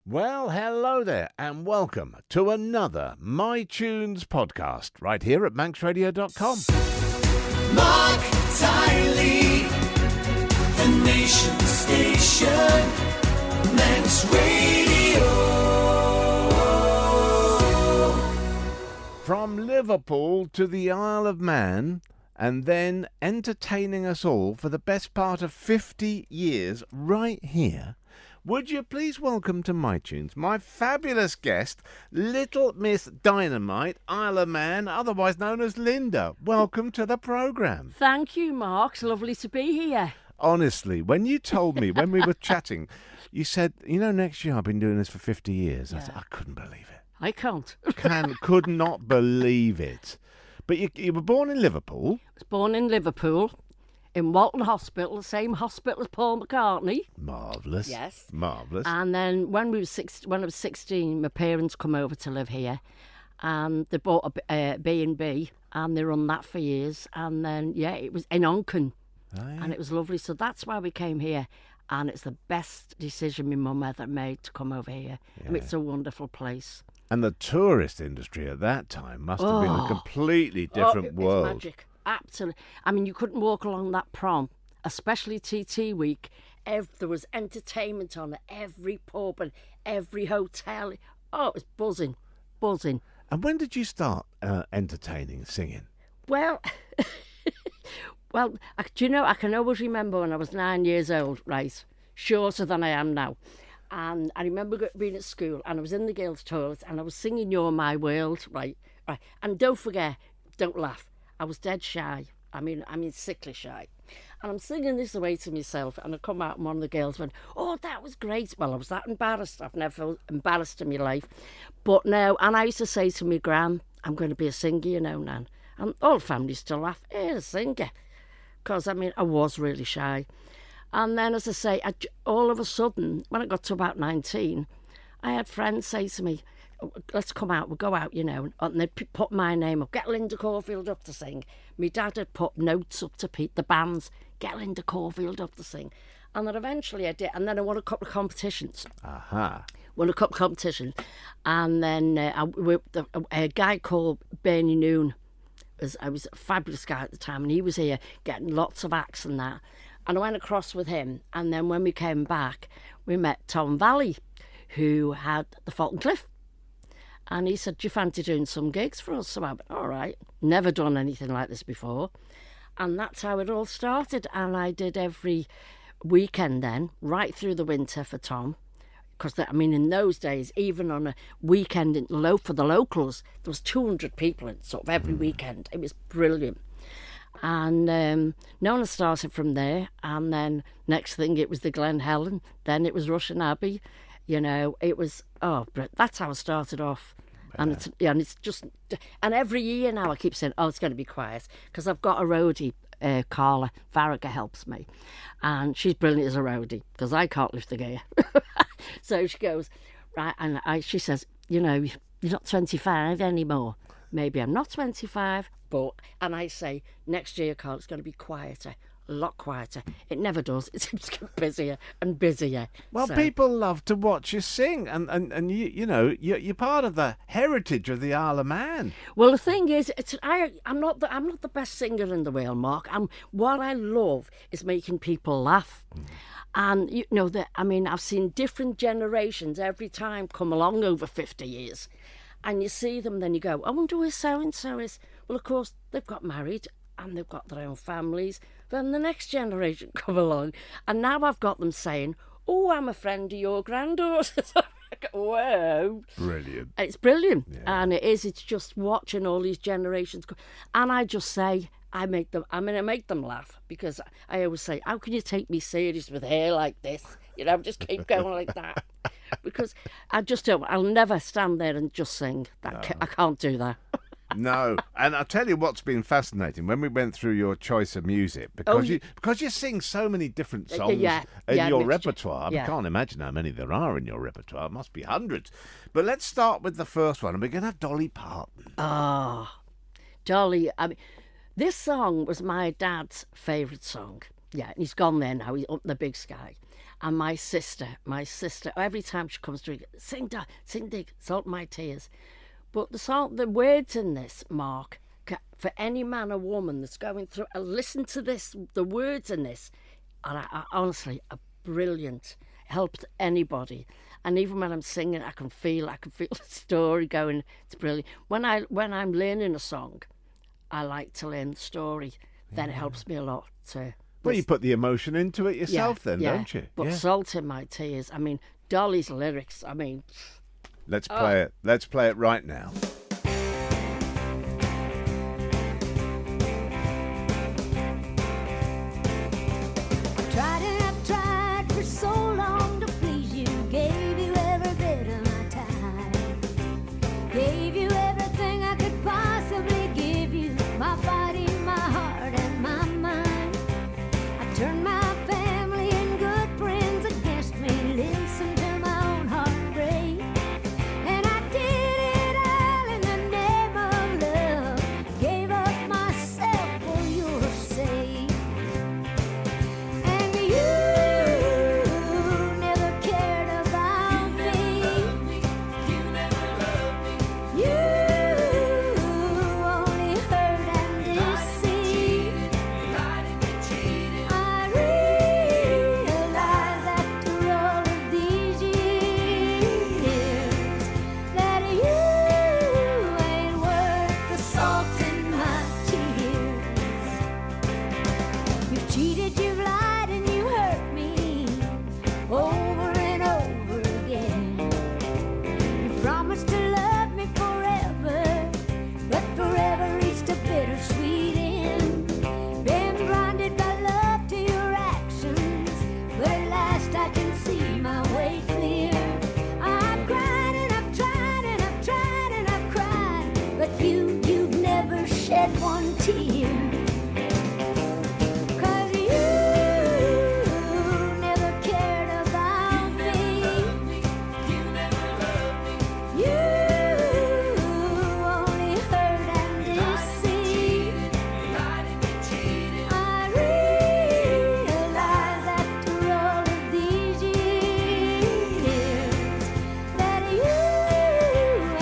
Well, hello there, and welcome to another MiTunes podcast right here at manxradio.com. Mark Tiley, the nation station, Manx Radio. From Liverpool to the Isle of Man, and then entertaining us all for the best part of 50 years right here. Would you please welcome to MiTunes my fabulous guest, Little Miss Dynamite, Isle of Man, otherwise known as Linda. Welcome to the programme. Thank you, Mark. It's lovely to be here. Honestly, when you told me, when we were chatting, you said, next year I've been doing this for 50 years. I said, I couldn't believe it. I can't. Could not believe it. But you were born in Liverpool. I was born in Liverpool, in Walton Hospital, the same hospital as Paul McCartney. Marvellous. Yes. Marvellous. And then when I was 16, my parents come over to live here, and they bought a B&B, and they run that for years. And then, it was in Onken, and it was lovely. So that's why we came here, and it's the best decision my mum ever made to come over here. I mean, it's a wonderful place. And the tourist industry at that time must have been a completely different world. It's magic. Absolutely. I mean, you couldn't walk along that prom, especially TT week. There was entertainment on at every pub and every hotel. Oh, it was buzzing, buzzing. And when did you start entertaining, singing? Well, I can always remember when I was 9 years old, right, shorter than I am now. And I remember being at school, and I was in the girls' toilet, and I was singing "You're My World," right. And don't laugh, I was dead shy. I mean, sickly shy. And I'm singing this away to myself, and I come out, and one of the girls went, "Oh, that was great." Well, I was that embarrassed. I've never felt embarrassed in my life. But now, and I used to say to my gran, "I'm going to be a singer, Nan." And all the family still laugh, a singer. Because, I was really shy. And then, as I say, all of a sudden, when I got to about 19, I had friends say to me, "Let's come out, we'll go out, and they'd put my name up, get Linda Caulfield up to sing." My dad had put notes up to the bands, get Linda Caulfield up to sing. And then eventually I did, and then I won a couple of competitions. Won a couple of competitions. And then a guy called Bernie Noon, I was a fabulous guy at the time, and he was here getting lots of acts and that. And I went across with him, and then when we came back, we met Tom Valley, who had the Fulton Cliff. And he said, "Do you fancy doing some gigs for us?" So I went, "All right." Never done anything like this before. And that's how it all started. And I did every weekend then, right through the winter for Tom. Because, in those days, even on a weekend for the locals, there was 200 people in sort of every weekend. It was brilliant. And Nona started from there. And then next thing, it was the Glen Helen. Then it was Russian Abbey. It was, that's how I started off. And it's just, and every year now I keep saying, it's going to be quiet, because I've got a roadie, Carla Farragher helps me, and she's brilliant as a roadie, because I can't lift the gear. So she goes, right, and she says, you're not 25 anymore. Maybe I'm not 25, and I say, next year, Carl, it's going to be quieter. A lot quieter. It never does. It seems to get busier and busier. Well, people love to watch you sing, and you're part of the heritage of the Isle of Man. Well, the thing is, I'm not the best singer in the world, Mark. What I love is making people laugh. And I've seen different generations every time come along over 50 years, and you see them, then you go, "I wonder where so and so is." Well, of course, they've got married and they've got their own families. Then the next generation come along, and now I've got them saying, "Oh, I'm a friend of your granddaughter." Whoa. Brilliant. It's brilliant. Yeah. And it is. It's just watching all these generations go. And I just say, I make them laugh, because I always say, how can you take me serious with hair like this? Just keep going like that. Because I just don't. I'll never stand there and just sing. I can't do that. No, and I'll tell you what's been fascinating when we went through your choice of music, because you sing so many different songs in your repertoire. I can't imagine how many there are in your repertoire. It must be hundreds. But let's start with the first one, and we're going to have Dolly Parton. Dolly. This song was my dad's favourite song. Yeah, and he's gone there now. He's up in the big sky. And my sister, every time she comes to sing, Dick, Salt My Tears. But the words in this, Mark, for any man or woman that's going through, listen to this, the words in this, and I honestly are brilliant. Helped anybody. And even when I'm singing, I can feel the story going. It's brilliant. When I'm learning a song, I like to learn the story. Then it helps me a lot to. Well, you put the emotion into it yourself, don't you? But Salt in My Tears. I mean, Dolly's lyrics. I mean, let's play it. Let's play it right now. I've tried for so long to please you. Gave you every bit of my time. Gave you everything I could possibly give you. My body, my heart, and my mind. I turned my family and good friends against me. Listened to my own heart break. And I did it all in the name of love. Gave up myself for your sake. And you never cared about me. You only hurt and deceived. I realize after all of these years that you ain't worth the salt in my tears. You've cheated, you've lied, and you hurt me over and over again. You promised to love me forever, but forever reached a bittersweet end. Been blinded by love to your actions, but at last I can see my way clear. I've cried and I've tried and I've tried and I've cried, but you've never shed one tear. 'Cause you never cared about me. You only hurt and deceived. I realize after all of these years that you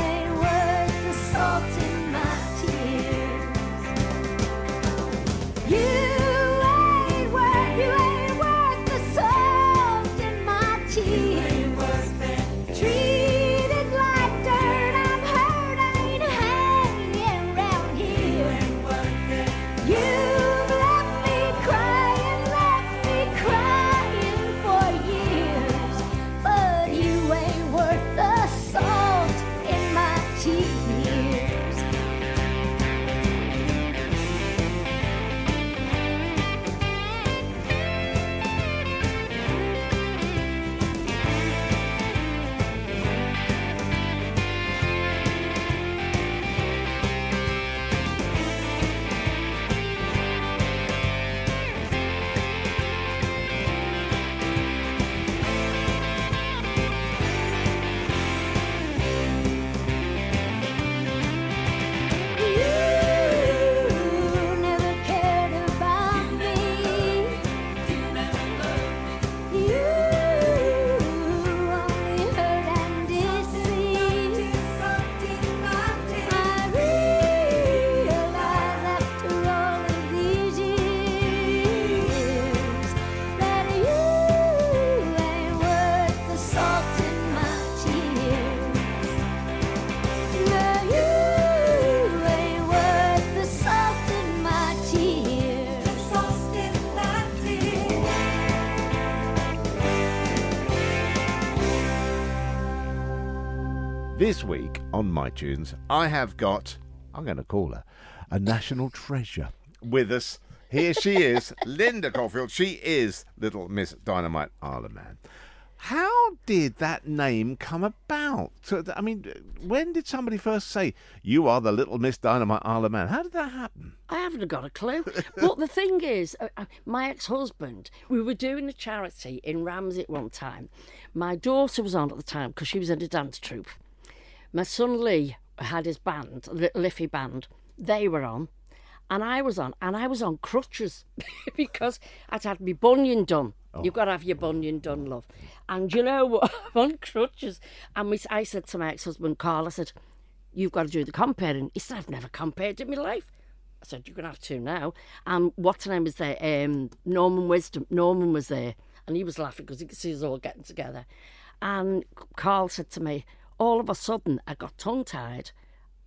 ain't worth the salt in my tears. You ain't worth the salt in my tears. Treated like dirt, I'm hurt, I ain't hanging around here. You've left me crying for years, but you ain't worth the salt in my tears. You never cared about me. You only hurt and deceived. I realize after all of these years that you ain't worth the salt in my tears. No, you ain't worth the salt in my tears. This week on MiTunes, I have got, I'm going to call her, a national treasure with us. Here she is, Linda Caulfield. She is Little Miss Dynamite Isle of Man. How did that name come about? So, I mean, when did somebody first say, you are the Little Miss Dynamite Isle of Man? How did that happen? I haven't got a clue. But the thing is, my ex-husband, we were doing a charity in Ramsey at one time. My daughter was on at the time because she was in a dance troupe. My son Lee had his band, the Liffey band. They were on. And I was on crutches because I'd had my bunion done. You've got to have your bunion done, love. And you know what? I'm on crutches. And I said to my ex-husband, Carl, I said, you've got to do the comparing. He said, I've never compared in my life. I said, you're going to have to now. And what's her name was there? Norman Wisdom. Norman was there. And he was laughing because he could see us all getting together. And Carl said to me, all of a sudden, I got tongue-tied.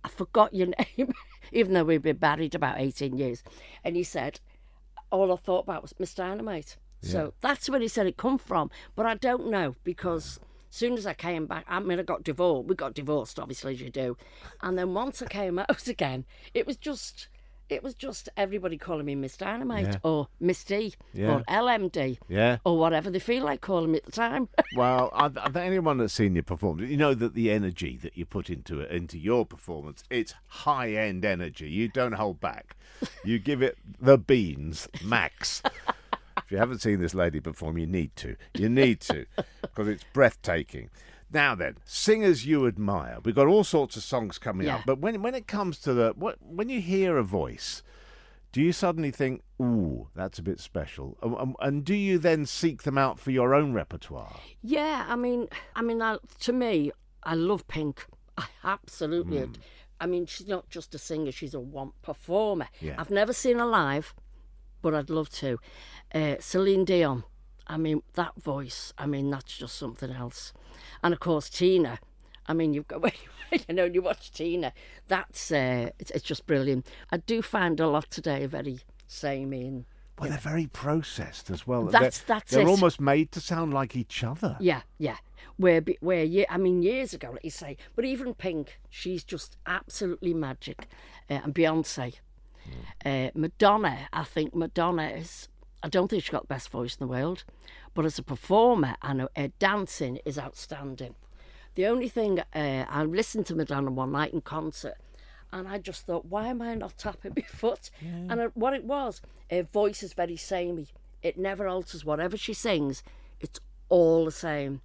I forgot your name, even though we'd been married about 18 years. And he said, all I thought about was Miss Dynamite. Yeah. So that's where he said it come from. But I don't know, because as soon as I came back, I mean, I got divorced. We got divorced, obviously, as you do. And then once I came out again, it was just everybody calling me Miss Dynamite or Miss D or LMD or whatever they feel like calling me at the time. Well, I think anyone that's seen you perform, you know that the energy that you put into your performance, it's high-end energy. You don't hold back. You give it the beans, max. If you haven't seen this lady perform, you need to. You need to, because it's breathtaking. Now then, singers you admire. We've got all sorts of songs coming up, but when it comes to when you hear a voice, do you suddenly think, ooh, that's a bit special? And do you then seek them out for your own repertoire? Yeah, I mean, to me, I love Pink. I absolutely do. I mean, she's not just a singer, she's a performer. Yeah. I've never seen her live, but I'd love to. Celine Dion, I mean, that voice, I mean, that's just something else. And of course, Tina. I mean, you've got, when you watch Tina, that's it's just brilliant. I do find a lot today very samey and. Well, they're very processed as well. That's they're it. almost made to sound like each other. Yeah. Years ago, let you say, but even Pink, she's just absolutely magic, and Beyonce, Madonna. I think Madonna is. I don't think she's got the best voice in the world, but as a performer and her dancing is outstanding. The only thing, I listened to Madonna one night in concert, and I just thought, why am I not tapping my foot? Yeah. And what it was, her voice is very samey. It never alters. Whatever she sings, it's all the same.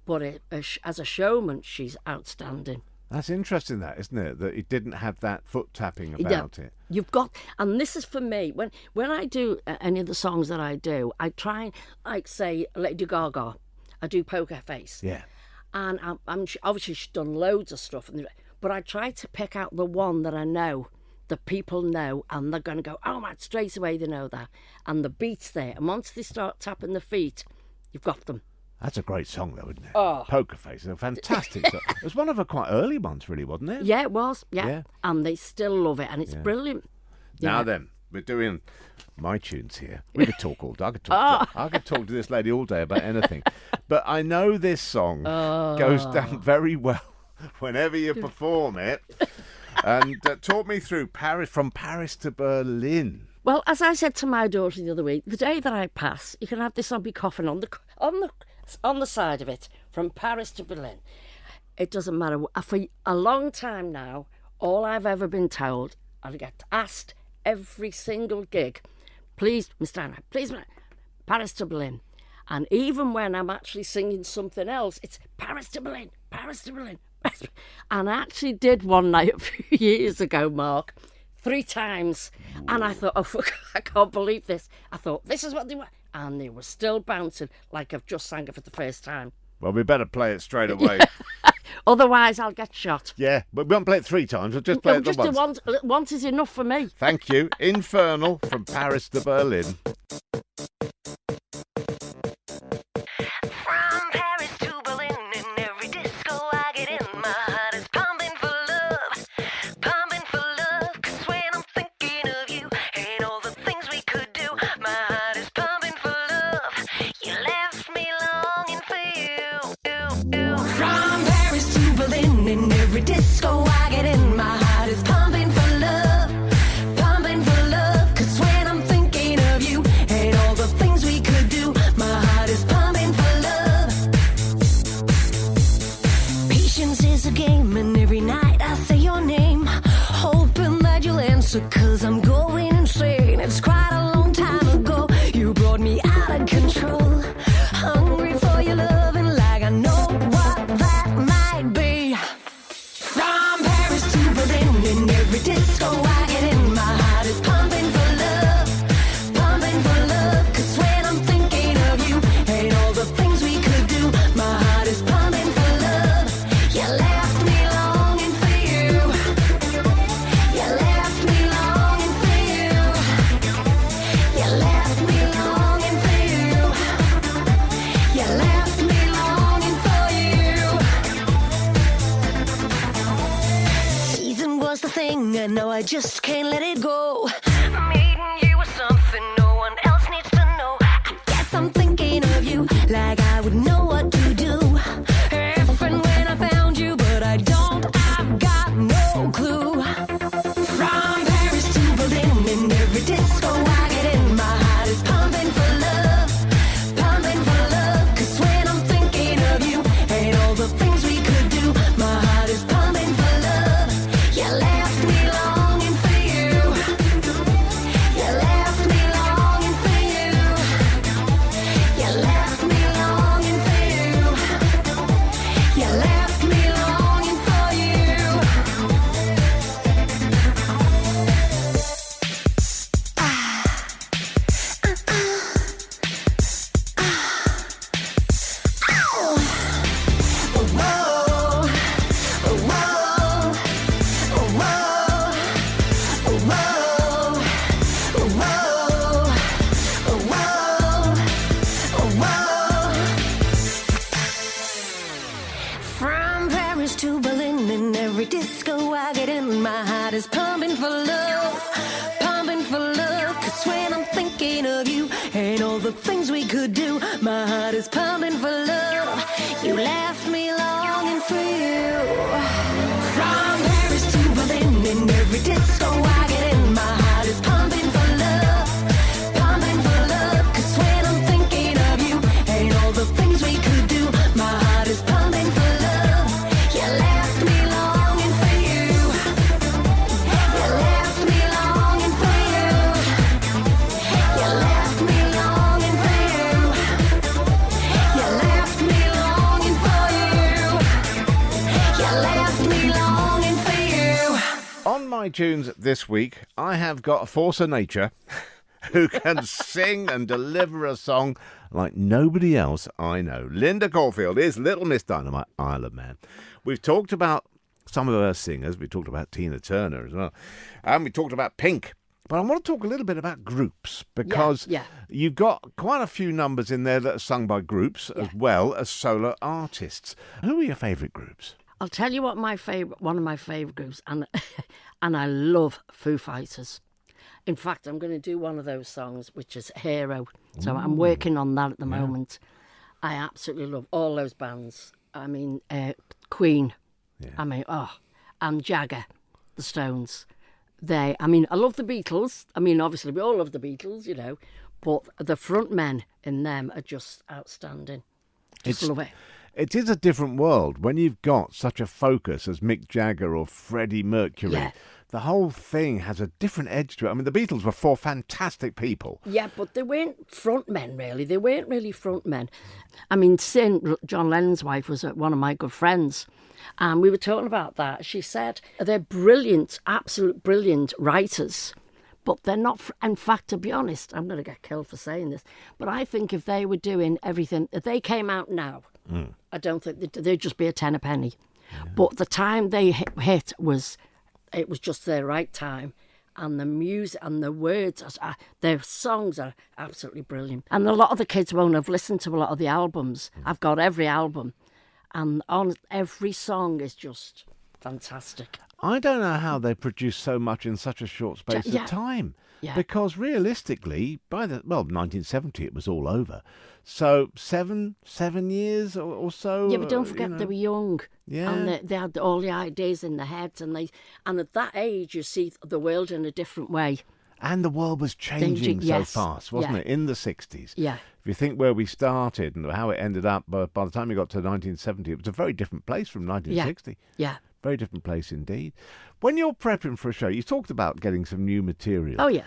But as a showman, she's outstanding. That's interesting, that, isn't it? That it didn't have that foot tapping about it. You've got, and this is for me, when I do any of the songs that I do, I try, like, say, Lady Gaga, I do Poker Face. Yeah. And obviously she's done loads of stuff, but I try to pick out the one that I know, that people know, and they're going to go, oh man, straight away they know that. And the beat's there. And once they start tapping the feet, you've got them. That's a great song, though, isn't it? Oh. Poker Face is a fantastic song. It was one of her quite early ones, really, wasn't it? Yeah, it was. Yeah. And they still love it, and it's brilliant. Now then, we're doing MiTunes here. We could talk all day. I could talk to this lady all day about anything. But I know this song goes down very well whenever you perform it. And talk me through From Paris to Berlin. Well, as I said to my daughter the other week, the day that I pass, you can have this on my coffin on the side of it, from Paris to Berlin. It doesn't matter. For a long time now, all I've ever been told, I get asked every single gig, please, Miss Dynamite, please, Paris to Berlin. And even when I'm actually singing something else, it's Paris to Berlin, Paris to Berlin. And I actually did one night a few years ago, Mark, 3 times. And I thought, I can't believe this. I thought, this is what they were. And they were still bouncing like I've just sang it for the first time. Well, we better play it straight away. Otherwise, I'll get shot. Yeah, but we won't play it 3 times. We'll just play it just once. Once is enough for me. Thank you. Infernal, From Paris to Berlin. From Paris to Berlin, in every disco I get in, my heart is pumping for love, 'cause when I'm thinking of you and all the things we could do, my heart is pumping for love, you left me longing for you. From Paris to Berlin, in every disco I get in, my heart is pumping for love, 'cause when I'm thinking of you and all the things we could do, my heart is pumping for love. Patience is a game, and every night I say your name, hoping that you'll answer, 'cause I'm going insane. It's quite a long time ago, you brought me out of control, hungry for your loving like I know what that might be. From Paris to Berlin, in every disco I get in, my heart is pumping for love, 'cause when I'm thinking of you and now I just can't let it go. Meeting you was something no one else needs to know. I guess I'm thinking of you like I would know what to do. If and when I found you, but I don't, I've got no clue. From Paris to Berlin, in every disco I get in, my heart is pumping for love, pumping for love. 'Cause when I'm thinking of you and all the things we could do, my heart is pumping for love. You left me longing for you. You left me longing for you. You left me longing for you. You left me longing for you. From Paris to Berlin, in every disco I get in, my heart is pumping for love, pumping for love. 'Cause when I'm thinking of you and all the things we could do, my heart is pumping for love. You left me longing for you. From Paris to Berlin, in every disco I get in, my heart is pumping for love, pumping for love. 'Cause when I'm thinking of you and all the things we could do, my heart is pumping for love. You left me longing for you. You left me longing for you. You left me longing for you. You left me longing for you. You left me longing for you. On MiTunes this week, I have got a force of nature who can sing and deliver a song like nobody else I know. Linda Caulfield is Little Miss Dynamite, Isle of Man. We've talked about some of her singers. We talked about Tina Turner as well. And we talked about Pink. But I want to talk a little bit about groups because Yeah. you've got quite a few numbers in there that are sung by groups as well as solo artists. Who are your favourite groups? I'll tell you what one of my favourite groups, and and I love Foo Fighters. In fact, I'm going to do one of those songs, which is Hero. So I'm working on that at the moment. I absolutely love all those bands. I mean, Queen. Yeah. I mean, and Jagger, the Stones. I love the Beatles. I mean, obviously, we all love the Beatles, you know, but the front men in them are just outstanding. Just love it. It is a different world when you've got such a focus as Mick Jagger or Freddie Mercury. Yeah. The whole thing has a different edge to it. I mean, the Beatles were four fantastic people. Yeah, but they weren't front men, really. They weren't really front men. I mean, Sin, John Lennon's wife, was one of my good friends. And we were talking about that. She said they're brilliant, absolute brilliant writers. But they're not, in fact, to be honest, I'm going to get killed for saying this, but I think if they were doing everything, if they came out now, I don't think they'd just be a tenner penny. Yeah. But the time they hit it was just their right time. And the music and the words, their songs are absolutely brilliant. And a lot of the kids won't have listened to a lot of the albums. I've got every album. And on every song is just fantastic. I don't know how they produce so much in such a short space of time. Yeah. Because realistically, by 1970, it was all over. So 7 years or so. Yeah, but don't forget they were young. Yeah. And they had all the ideas in their heads. And at that age, you see the world in a different way. And the world was changing so fast, wasn't it, in the 60s? Yeah. If you think where we started and how it ended up, by the time we got to 1970, it was a very different place from 1960. Yeah. Very different place indeed. When you're prepping for a show, you talked about getting some new material. Oh, yeah.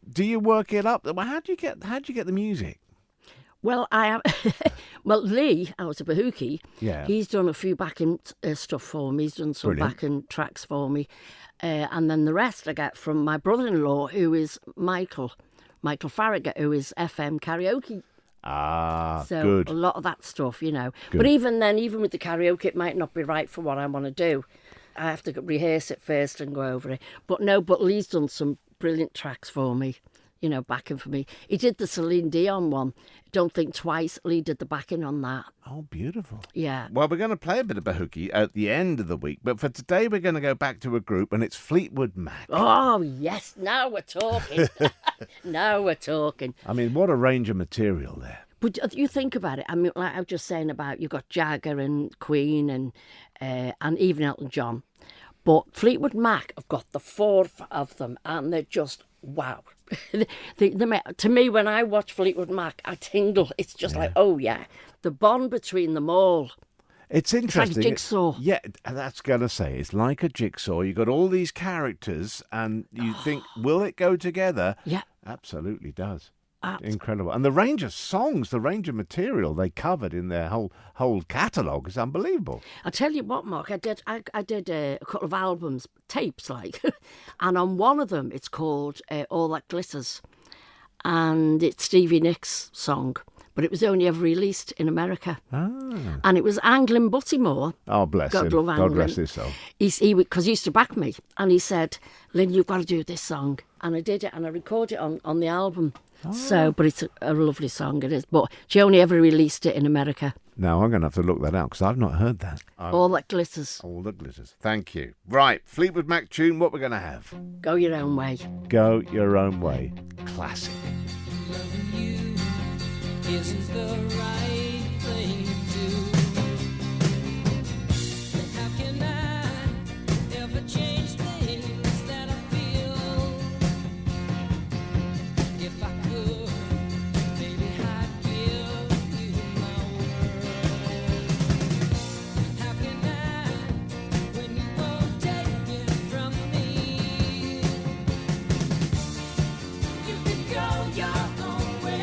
Do you work it up? Well, how do you get the music? Well, Lee, out of Bahuki, he's done a few backing stuff for me. He's done some backing tracks for me. And then the rest I get from my brother-in-law, who is Michael Farragut, who is FM karaoke. Ah, so good. A lot of that stuff, you know. Good. But even then, even with the karaoke, it might not be right for what I want to do. I have to rehearse it first and go over it. But Lee's done some brilliant tracks for me. backing for me. He did the Celine Dion one. Don't Think Twice. Lee did the backing on that. Oh, beautiful. Yeah. Well, we're going to play a bit of Bahookie at the end of the week, but for today we're going to go back to a group, and it's Fleetwood Mac. Oh, yes. Now we're talking. Now we're talking. I mean, what a range of material there. But you think about it. I mean, like I was just saying about, you've got Jagger and Queen and even Elton John. But Fleetwood Mac have got the four of them, and they're just, wow. To me, when I watch Fleetwood Mac, I tingle. It's just like, oh, yeah. The bond between them all. It's interesting. It's like a jigsaw. Yeah, that's going to say. It's like a jigsaw. You've got all these characters, and you think, will it go together? Yeah. Absolutely does. Incredible. And the range of songs, the range of material they covered in their whole catalogue is unbelievable. I tell you what, Mark, I did a couple of albums, tapes like, and on one of them it's called All That Glitters, and it's Stevie Nicks' song, but it was only ever released in America. And it was Anglin Buttymore. Oh, bless God him. love Anglin. God rest his soul. Because he used to back me, and he said, Lynn, you've got to do this song. And I did it, and I recorded it on the album. So, but it's a lovely song, it is. But she only ever released it in America. Now, I'm going to have to look that out because I've not heard that. All That Glitters. All That Glitters. Thank you. Right, Fleetwood Mac tune, what we're going to have? Go Your Own Way. Go Your Own Way. Classic. Loving you isn't the right thing to do. And how can I ever change things that I feel? If I could, maybe I'd give you my word. How can I, when you won't take it from me? You can go your own way.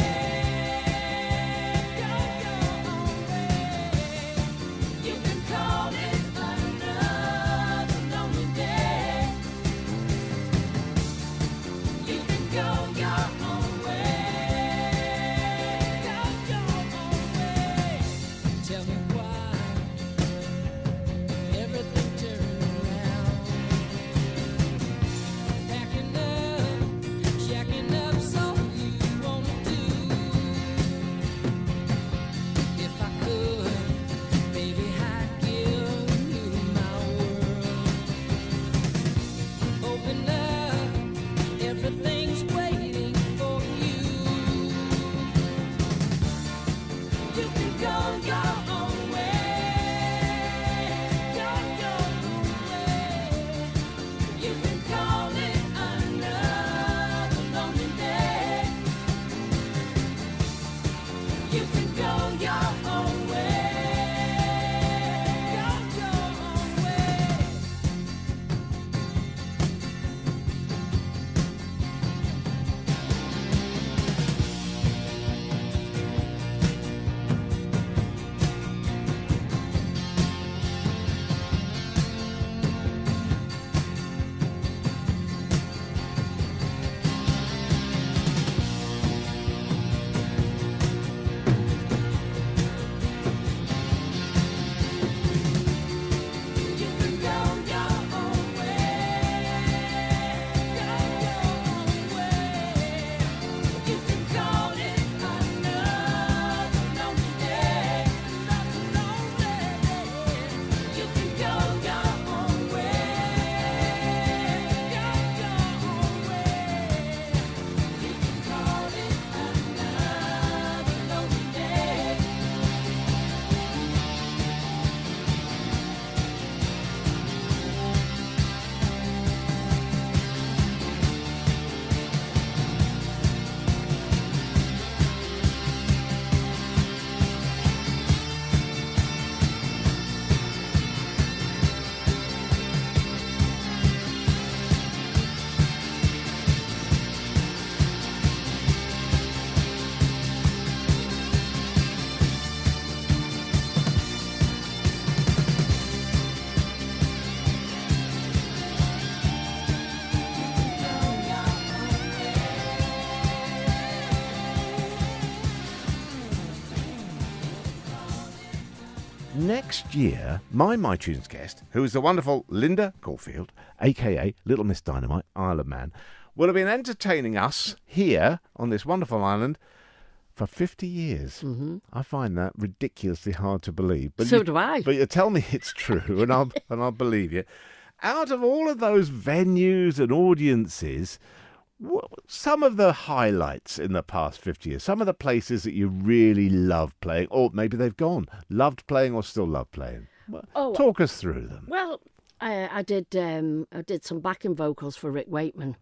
Next year, my MiTunes guest, who is the wonderful Linda Caulfield, a.k.a. Little Miss Dynamite, Isle of Man, will have been entertaining us here on this wonderful island for 50 years. Mm-hmm. I find that ridiculously hard to believe. But So do I. But you tell me it's true, and I'll believe you. Out of all of those venues and audiences, some of the highlights in the past 50 years, some of the places that you really love playing, or maybe they've gone, loved playing or still love playing. Talk us through them. Well, I did some backing vocals for Rick Wakeman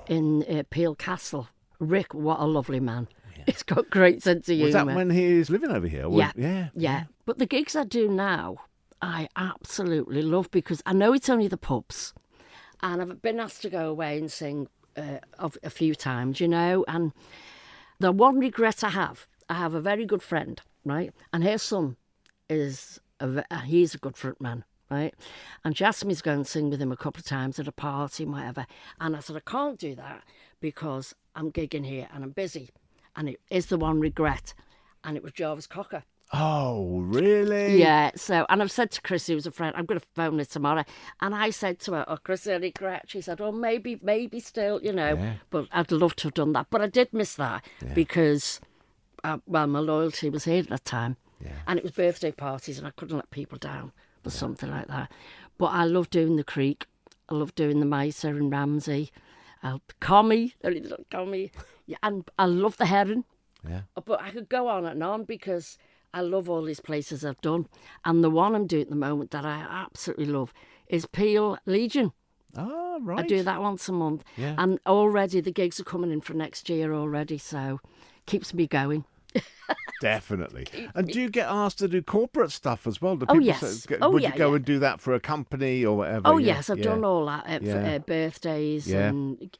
in Peel Castle. Rick, what a lovely man. Yeah. He's got great sense of humour. Was that when he's living over here? Yeah. But the gigs I do now, I absolutely love, because I know it's only the pubs, and I've been asked to go away and sing a few times, and the one regret I have a very good friend, right, and her son is he's a good front man, right, and she asked me to go and sing with him a couple of times at a party and whatever, and I said I can't do that because I'm gigging here and I'm busy, and it is the one regret, and it was Jarvis Cocker. Oh, really? Yeah, so, and I've said to Chris, who was a friend, I'm going to phone her tomorrow, and I said to her, Chris, any regret? She said, maybe still, but I'd love to have done that. But I did miss that because, my loyalty was here at that time, and it was birthday parties, and I couldn't let people down for something like that. But I love doing the Creek, I love doing the Mitre and Ramsey, Commie, and I love the Heron. Yeah. But I could go on and on because I love all these places I've done. And the one I'm doing at the moment that I absolutely love is Peel Legion. Oh, right. I do that once a month. Yeah. And already the gigs are coming in for next year already, so keeps me going. Definitely. And do you get asked to do corporate stuff as well? Do Oh, people yes. Would you go and do that for a company or whatever? Oh, yes, I've done all that for birthdays Yeah. and,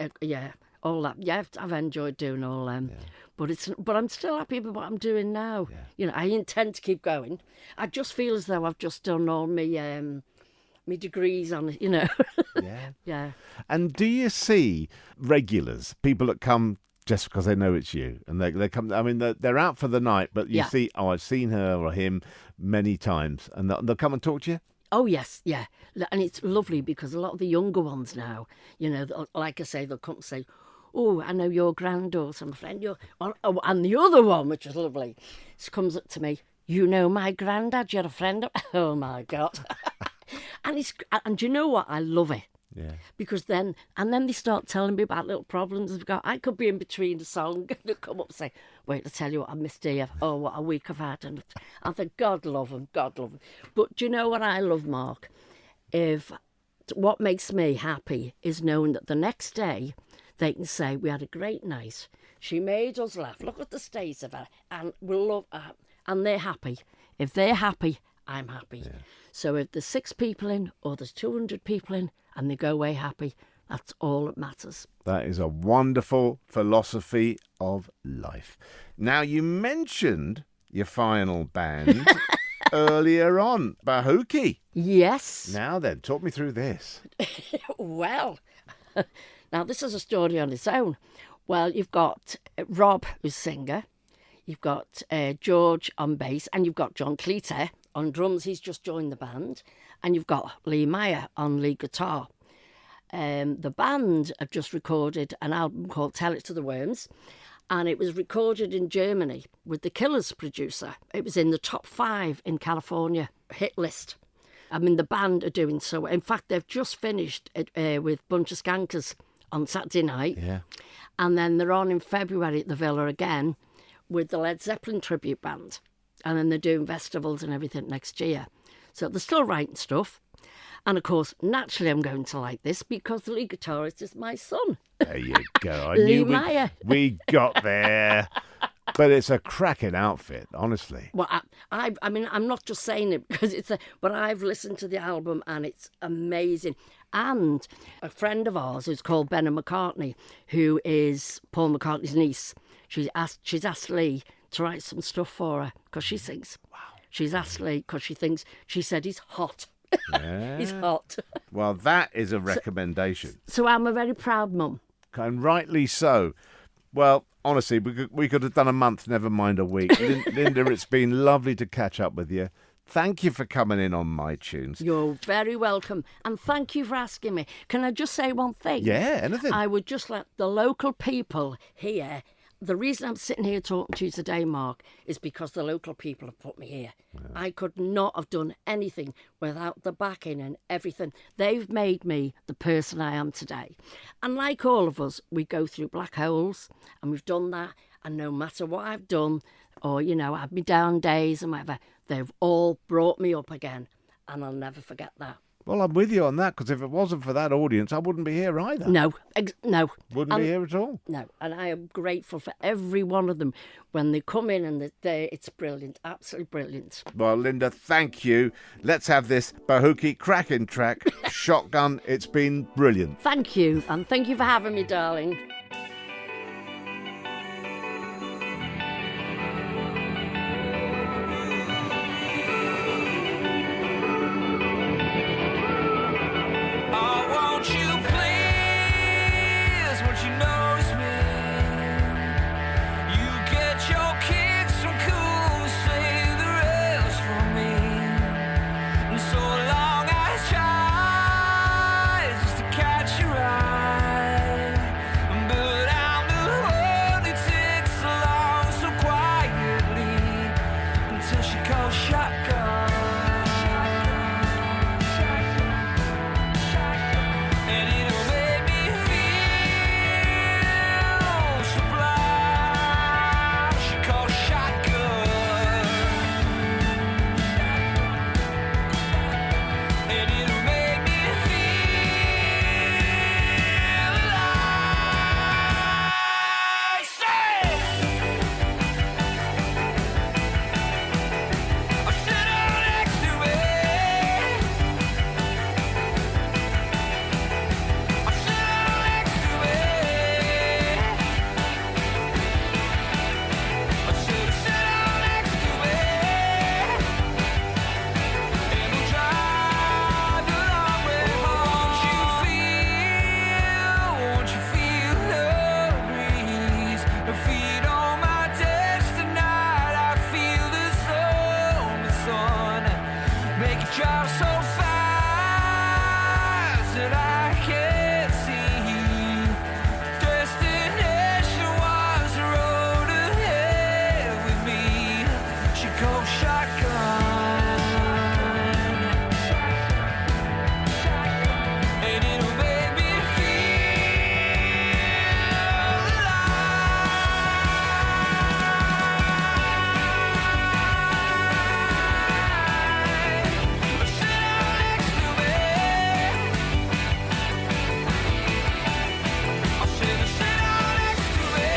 all that. Yeah, I've enjoyed doing all them. But I'm still happy with what I'm doing now. Yeah. I intend to keep going. I just feel as though I've just done all my degrees on it, Yeah. Yeah. And do you see regulars, people that come just because they know it's you, and they come? I mean, they're out for the night, but you see, I've seen her or him many times, and they'll come and talk to you. Oh, yes, yeah. And it's lovely because a lot of the younger ones now, like I say, they'll come and say, I know your granddaughter, my friend. And the other one, which is lovely, comes up to me, you know my granddad, you're a friend of... Oh, my God. And you know what? I love it. Yeah. Because then they start telling me about little problems I've got. I could be in between a song and they'll come up and say, wait, I'll tell you what I missed here. Oh, what a week I've had. And I think, God love them, God love them. But do you know what I love, Mark? What makes me happy is knowing that the next day they can say, we had a great night. She made us laugh. Look at the state of her. And we'll love her. And they're happy. If they're happy, I'm happy. Yeah. So if there's 6 people in or there's 200 people in and they go away happy, that's all that matters. That is a wonderful philosophy of life. Now, you mentioned your final band earlier on, Bahookie. Yes. Now then, talk me through this. Well, now this is a story on its own. Well, you've got Rob, who's singer. You've got George on bass, and you've got John Cleater on drums. He's just joined the band. And you've got Lee Meyer on lead guitar. The band have just recorded an album called Tell It to the Worms, and it was recorded in Germany with the Killers producer. It was in the top 5 in California hit list. I mean, the band are doing so. In fact, they've just finished with Bunch of Skankers on Saturday night. Yeah. And then they're on in February at the Villa again with the Led Zeppelin tribute band. And then they're doing festivals and everything next year. So they're still writing stuff. And of course, naturally, I'm going to like this because the lead guitarist is my son. There you go. I Lee knew Meyer. we got there. But it's a cracking outfit, honestly. Well, I mean, I'm not just saying it because but I've listened to the album and it's amazing. And a friend of ours who's called Benna McCartney, who is Paul McCartney's niece, she's asked Lee to write some stuff for her because she sings. Wow. She's asked Lee because she said he's hot. Yeah. He's hot. Well, that is a recommendation. So I'm a very proud mum. And rightly so. Well, honestly, we could have done a month, never mind a week. Linda, it's been lovely to catch up with you. thank you for coming in on MiTunes. You're very welcome. And thank you for asking me. Can I just say one thing? Yeah, anything. I would just let the local people here. The reason I'm sitting here talking to you today, Mark, is because the local people have put me here. I could not have done anything without the backing and everything. They've made me the person I am today. And like all of us, we go through black holes, and we've done that. And no matter what I've done, or, had me down days and whatever, they've all brought me up again. And I'll never forget that. Well, I'm with you on that, because if it wasn't for that audience, I wouldn't be here either. No. Wouldn't be here at all. No, and I am grateful for every one of them when they come in and it's brilliant, absolutely brilliant. Well, Linda, thank you. Let's have this Bahuki cracking track, Shotgun. It's been brilliant. Thank you, and thank you for having me, darling. Oh, won't you please, won't you notice me? You get your kicks from cool, save the rest for me. And so long I try just to catch your eye, but I'm the one who takes along so quietly until she calls shotgun. And it'll make me feel sublime. She calls shotgun. And it'll make me feel like say I'm sitting next to me. I'm sitting next to me. I said, sit down next to me, and we'll drive the long way home. Won't you feel the breeze? The feet on my desk tonight. I feel the sun make it drive so fast that I can't see. Destination was the road ahead with me. She goes shotgun, and it'll make me feel alive. Sit down next to me. I said, sit down next to me.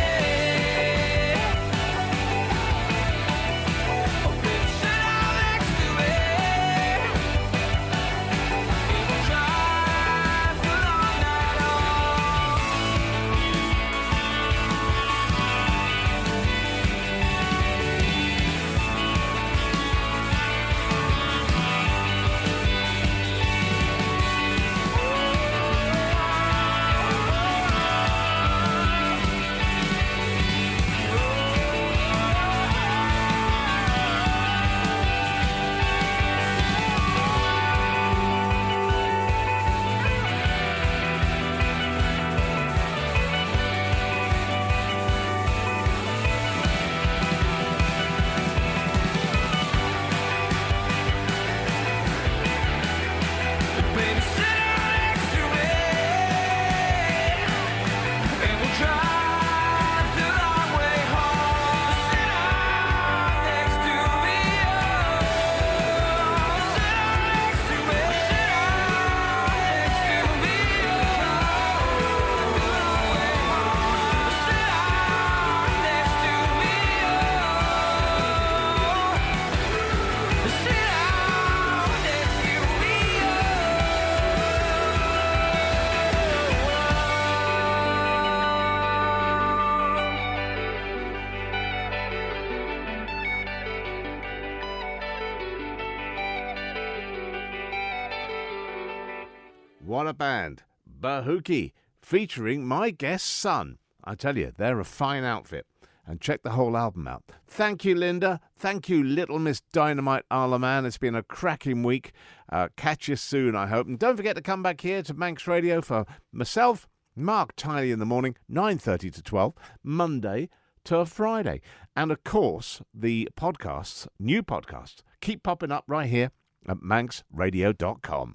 Oh, baby, sit down next to me. And we'll drive the long night Baby, sit down next to me, and we'll drive the long way home. Sit down next to me, sit down next to me, sit down next to me, sit down next to me, sit down next to me. What a band. Bahuki, featuring my guest son. I tell you, they're a fine outfit. and check the whole album out. Thank you, Linda. Thank you, Little Miss Dynamite Alaman. It's been a cracking week. Catch you soon, I hope. And don't forget to come back here to Manx Radio for myself, Mark Tiley in the morning, 9:30 to 12, Monday to Friday. And, of course, the podcasts, new podcasts, keep popping up right here at manxradio.com.